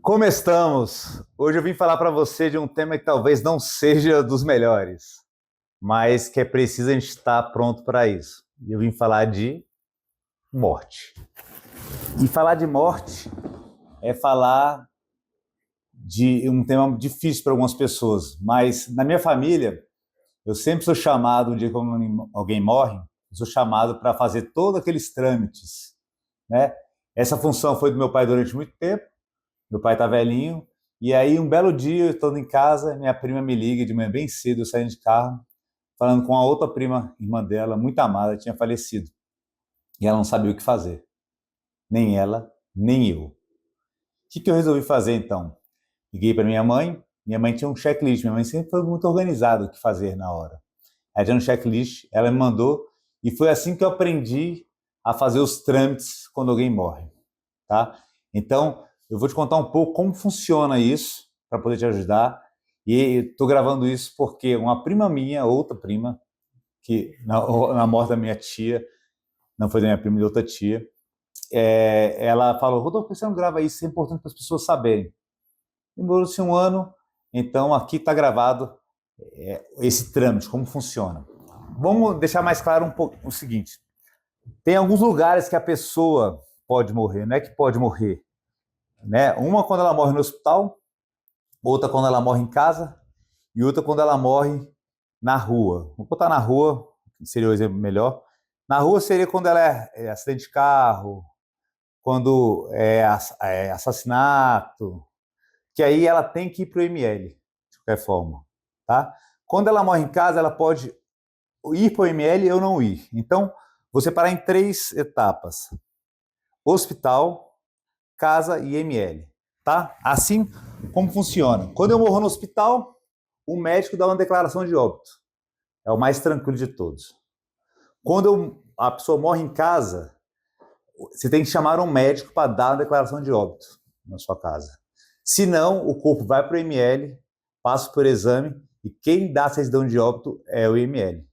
Como estamos? Hoje eu vim falar para você de um tema que talvez não seja dos melhores, mas que é preciso a gente estar pronto para isso. E eu vim falar de morte. E falar de morte é falar de um tema difícil para algumas pessoas, mas na minha família, eu sempre sou chamado, um dia que alguém morre, eu sou chamado para fazer todos aqueles trâmites, né? Essa função foi do meu pai durante muito tempo. Meu pai tá velhinho. E aí, um belo dia, eu estou em casa, minha prima me liga de manhã bem cedo, eu saindo de carro, falando com a outra prima, irmã dela, muito amada, tinha falecido. E ela não sabia o que fazer. Nem ela, nem eu. O que eu resolvi fazer, então? Liguei para minha mãe tinha um checklist, minha mãe sempre foi muito organizada o que fazer na hora. Aí tinha um checklist, ela me mandou, e foi assim que eu aprendi a fazer os trâmites quando alguém morre, tá? Então, eu vou te contar um pouco como funciona isso, para poder te ajudar. E estou gravando isso porque uma prima minha, outra prima, que na morte da minha tia, não foi da minha prima, de outra tia, ela falou: Rodolfo, por que você não grava isso? Isso é importante para as pessoas saberem. Demorou-se um ano, então aqui está gravado esse trâmite, como funciona. Vamos deixar mais claro um pouco o seguinte: tem alguns lugares que a pessoa pode morrer, não é que pode morrer, né? Uma quando ela morre no hospital, outra quando ela morre em casa e outra quando ela morre na rua. Vou botar na rua, seria o exemplo melhor. Na rua seria quando ela é acidente de carro, quando é assassinato, que aí ela tem que ir para o ML, de qualquer forma, tá? Quando ela morre em casa, ela pode ir para o ML ou não ir. Então, vou separar em três etapas: hospital, casa e ML, tá? Assim como funciona. Quando eu morro no hospital, o médico dá uma declaração de óbito. É o mais tranquilo de todos. Quando a pessoa morre em casa, você tem que chamar um médico para dar uma declaração de óbito na sua casa. Se não, o corpo vai para o IML, passa por exame e quem dá a certidão de óbito é o IML.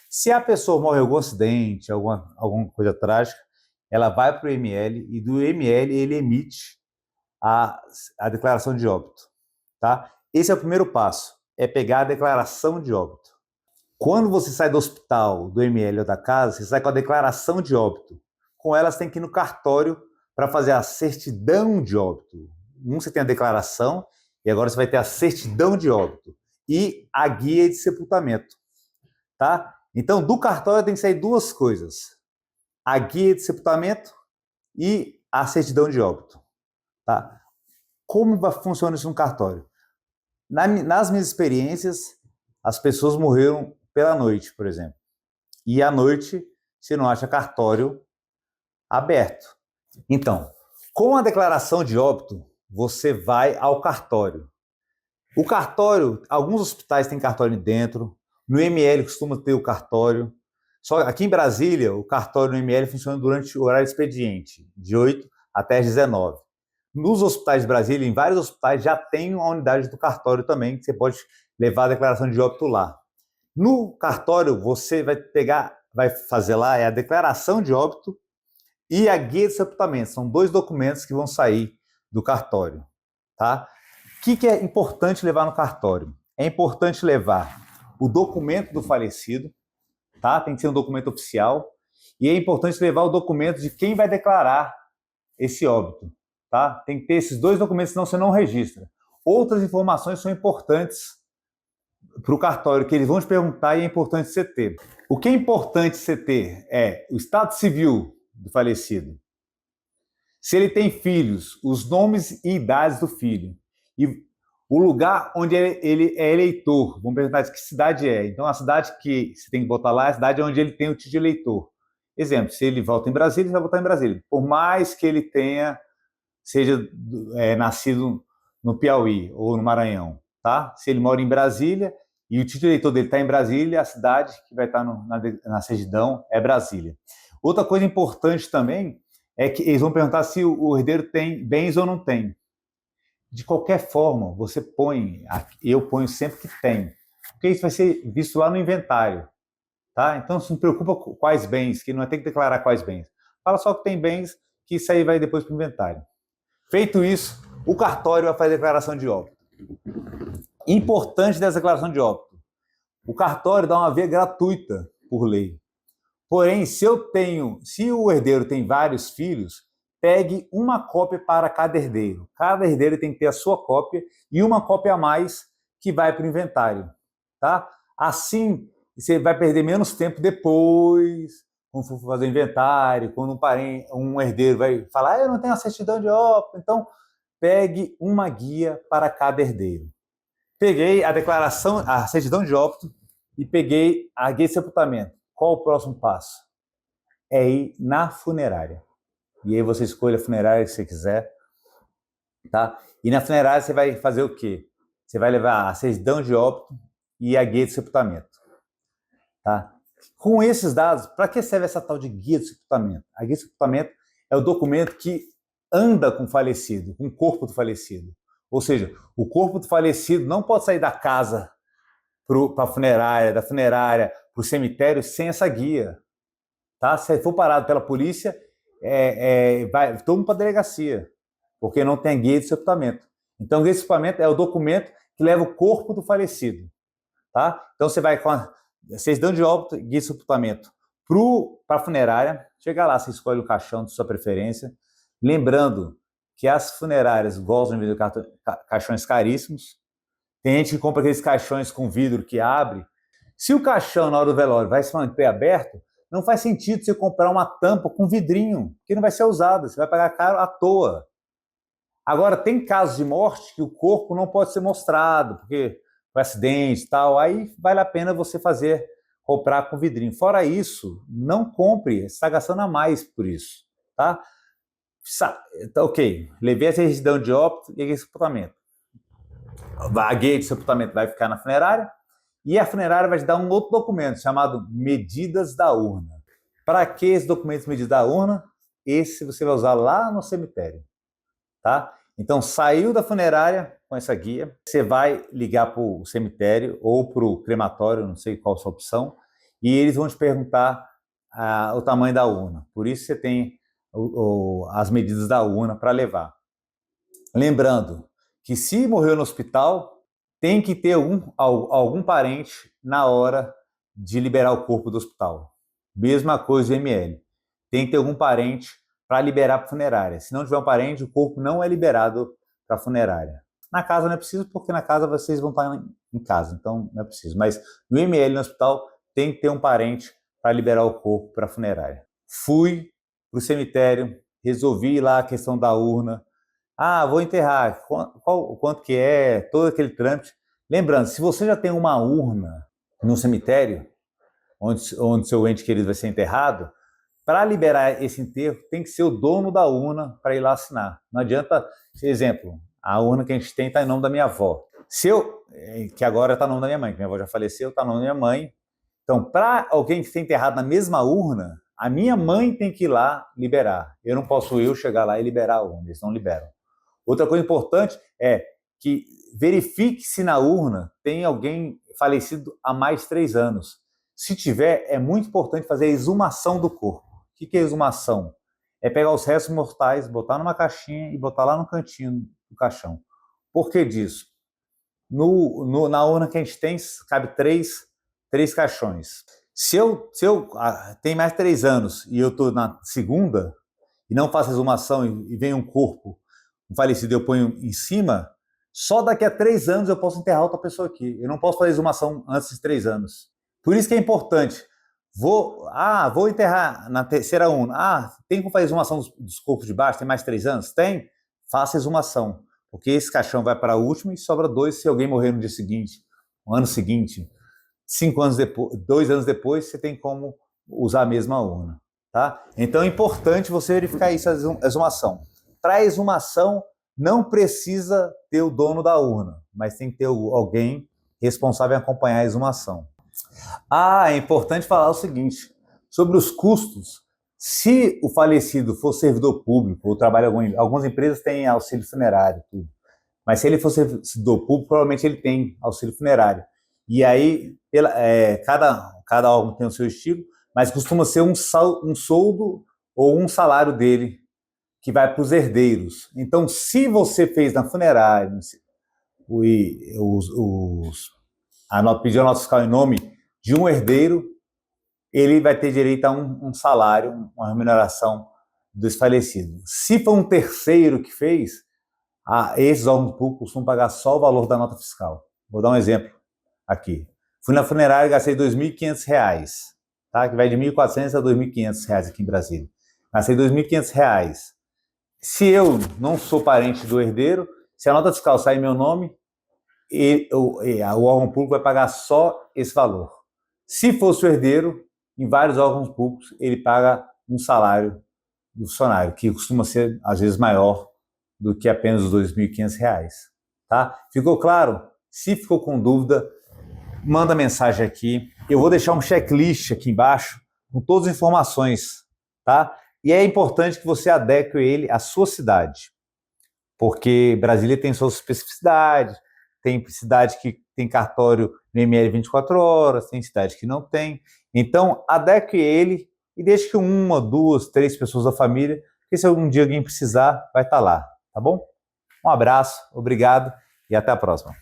Se a pessoa morre em algum acidente, alguma coisa trágica, ela vai para o IML e do IML ele emite a declaração de óbito. Tá? Esse é o primeiro passo, é pegar a declaração de óbito. Quando você sai do hospital, do ML ou da casa, você sai com a declaração de óbito. Com ela, você tem que ir no cartório para fazer a certidão de óbito. Você tem a declaração e agora você vai ter a certidão de óbito e a guia de sepultamento, tá? Então, do cartório tem que sair duas coisas: a guia de sepultamento e a certidão de óbito, tá? Como funciona isso no cartório? Nas minhas experiências, as pessoas morreram pela noite, por exemplo. E à noite você não acha cartório aberto. Então, com a declaração de óbito, você vai ao cartório. O cartório, alguns hospitais têm cartório dentro, no ML costuma ter o cartório. Só aqui em Brasília, o cartório no ML funciona durante o horário de expediente, de 8 até as 19. Nos hospitais de Brasília, em vários hospitais, já tem uma unidade do cartório também, que você pode levar a declaração de óbito lá. No cartório, você vai fazer lá a declaração de óbito e a guia de sepultamento. São dois documentos que vão sair do cartório, tá? O que é importante levar no cartório? É importante levar o documento do falecido, tá? Tem que ser um documento oficial. E é importante levar o documento de quem vai declarar esse óbito, tá? Tem que ter esses dois documentos, senão você não registra. Outras informações são importantes para o cartório, que eles vão te perguntar e é importante você ter. O que é importante você ter é o estado civil do falecido, se ele tem filhos, os nomes e idades do filho, e o lugar onde ele é eleitor. Vamos perguntar de que cidade é. Então, a cidade que você tem que botar lá é a cidade onde ele tem o título de eleitor. Exemplo, se ele vota em Brasília, ele vai votar em Brasília. Por mais que ele seja nascido no Piauí ou no Maranhão, tá? Se ele mora em Brasília e o título de eleitor dele está em Brasília, a cidade que vai estar na certidão é Brasília. Outra coisa importante também é que eles vão perguntar se o herdeiro tem bens ou não tem. De qualquer forma, você põe, eu ponho sempre que tem, porque isso vai ser visto lá no inventário, tá? Então, não se preocupa com quais bens, que não tem que declarar quais bens. Fala só que tem bens, que isso aí vai depois para o inventário. Feito isso, O cartório vai fazer a declaração de óbito. Importante dessa declaração de óbito. O cartório dá uma via gratuita por lei. Porém, se o herdeiro tem vários filhos, pegue uma cópia para cada herdeiro. Cada herdeiro tem que ter a sua cópia e uma cópia a mais que vai para o inventário, tá? Assim, você vai perder menos tempo depois, quando for fazer o inventário, quando um herdeiro vai falar, eu não tenho a certidão de óbito, então pegue uma guia para cada herdeiro. Peguei a declaração, a certidão de óbito e peguei a guia de sepultamento. Qual o próximo passo? É ir na funerária. E aí você escolhe a funerária que você quiser, tá? E na funerária você vai fazer o quê? Você vai levar a certidão de óbito e a guia de sepultamento, tá? Com esses dados, para que serve essa tal de guia de sepultamento? A guia de sepultamento é o documento que anda com o falecido, com o corpo do falecido. Ou seja, o corpo do falecido não pode sair da casa para a funerária, da funerária para o cemitério sem essa guia, tá? Se for parado pela polícia, vai todo mundo para a delegacia, porque não tem guia de sepultamento. Então, guia de sepultamento é o documento que leva o corpo do falecido, tá? Então, você vai com a certidão de óbito, guia de sepultamento para a funerária. Chega lá, você escolhe o caixão de sua preferência. Lembrando que as funerárias gostam de vender caixões caríssimos. Tem gente que compra aqueles caixões com vidro que abre. Se o caixão, na hora do velório, vai se manter aberto, não faz sentido você comprar uma tampa com vidrinho, que não vai ser usada, você vai pagar caro à toa. Agora, tem casos de morte que o corpo não pode ser mostrado, porque foi acidente e tal, aí vale a pena você comprar com vidrinho. Fora isso, não compre, você está gastando a mais por isso, tá? Ok, levei a certidão de óbito e a guia de sepultamento. A guia de sepultamento vai ficar na funerária e a funerária vai te dar um outro documento chamado Medidas da Urna. Para que esse documento de medidas da urna? Esse você vai usar lá no cemitério, tá? Então, saiu da funerária com essa guia, você vai ligar para o cemitério ou para o crematório, não sei qual a sua opção, e eles vão te perguntar o tamanho da urna. Por isso você tem as medidas da urna para levar. Lembrando que se morreu no hospital, tem que ter algum parente na hora de liberar o corpo do hospital. Mesma coisa do ML. Tem que ter algum parente para liberar para a funerária. Se não tiver um parente, o corpo não é liberado para a funerária. Na casa não é preciso, porque na casa vocês vão estar em casa, então não é preciso. Mas no ML, no hospital, tem que ter um parente para liberar o corpo para a funerária. Fui para o cemitério, resolvi lá a questão da urna. Vou enterrar, quanto que é, todo aquele trâmite. Lembrando, se você já tem uma urna no cemitério, onde seu ente querido vai ser enterrado, para liberar esse enterro, tem que ser o dono da urna para ir lá assinar. Não adianta, exemplo, a urna que a gente tem está em nome da minha avó. Que agora está em nome da minha mãe, que minha avó já faleceu, está em nome da minha mãe. Então, para alguém ser enterrado na mesma urna, a minha mãe tem que ir lá liberar. Eu não posso chegar lá e liberar a urna, eles não liberam. Outra coisa importante é que verifique se na urna tem alguém falecido há mais de 3 anos. Se tiver, é muito importante fazer a exumação do corpo. O que é exumação? É pegar os restos mortais, botar numa caixinha e botar lá no cantinho do caixão. Por que disso? Na urna que a gente tem, cabe três caixões. Se eu tenho mais de 3 anos e eu estou na segunda e não faço exumação e vem um corpo, um falecido, eu ponho em cima, só daqui a 3 anos eu posso enterrar outra pessoa aqui. Eu não posso fazer exumação antes de 3 anos. Por isso que é importante. Vou enterrar na terceira urna. Tem como fazer exumação dos corpos de baixo? Tem mais de 3 anos? Tem? Faça exumação. Porque esse caixão vai para a última e sobra 2 se alguém morrer no dia seguinte, no ano seguinte. 5 anos depois, 2 anos depois, você tem como usar a mesma urna. Tá? Então é importante você verificar isso, a exumação. Para a exumação, não precisa ter o dono da urna, mas tem que ter alguém responsável em acompanhar a exumação. É importante falar o seguinte, sobre os custos. Se o falecido for servidor público ou trabalha algumas empresas têm auxílio funerário, tudo. Mas se ele for servidor público, provavelmente ele tem auxílio funerário. E aí, cada órgão tem o seu estilo, mas costuma ser um soldo ou um salário dele que vai para os herdeiros. Então, se você fez na funerária, pediu a nota fiscal em nome de um herdeiro, ele vai ter direito a um salário, uma remuneração do falecido. Se for um terceiro que fez, esses órgãos públicos costumam pagar só o valor da nota fiscal. Vou dar um exemplo aqui. Fui na funerária e gastei R$ 2.500, tá? Que vai de R$ 1.400 a R$ 2.500 aqui em Brasília. Gastei R$ 2.500. Se eu não sou parente do herdeiro, se a nota fiscal sair em meu nome, o órgão público vai pagar só esse valor. Se fosse o herdeiro, em vários órgãos públicos, ele paga um salário do funcionário, que costuma ser, às vezes, maior do que apenas os R$ 2.500. Tá? Ficou claro? Se ficou com dúvida, manda mensagem aqui. Eu vou deixar um checklist aqui embaixo com todas as informações, tá? E é importante que você adeque ele à sua cidade, porque Brasília tem suas especificidades, tem cidade que tem cartório no ML 24 horas, tem cidade que não tem. Então, adeque ele e deixe que 1, 2, 3 pessoas da família, porque se algum dia alguém precisar, vai estar lá, tá bom? Um abraço, obrigado e até a próxima.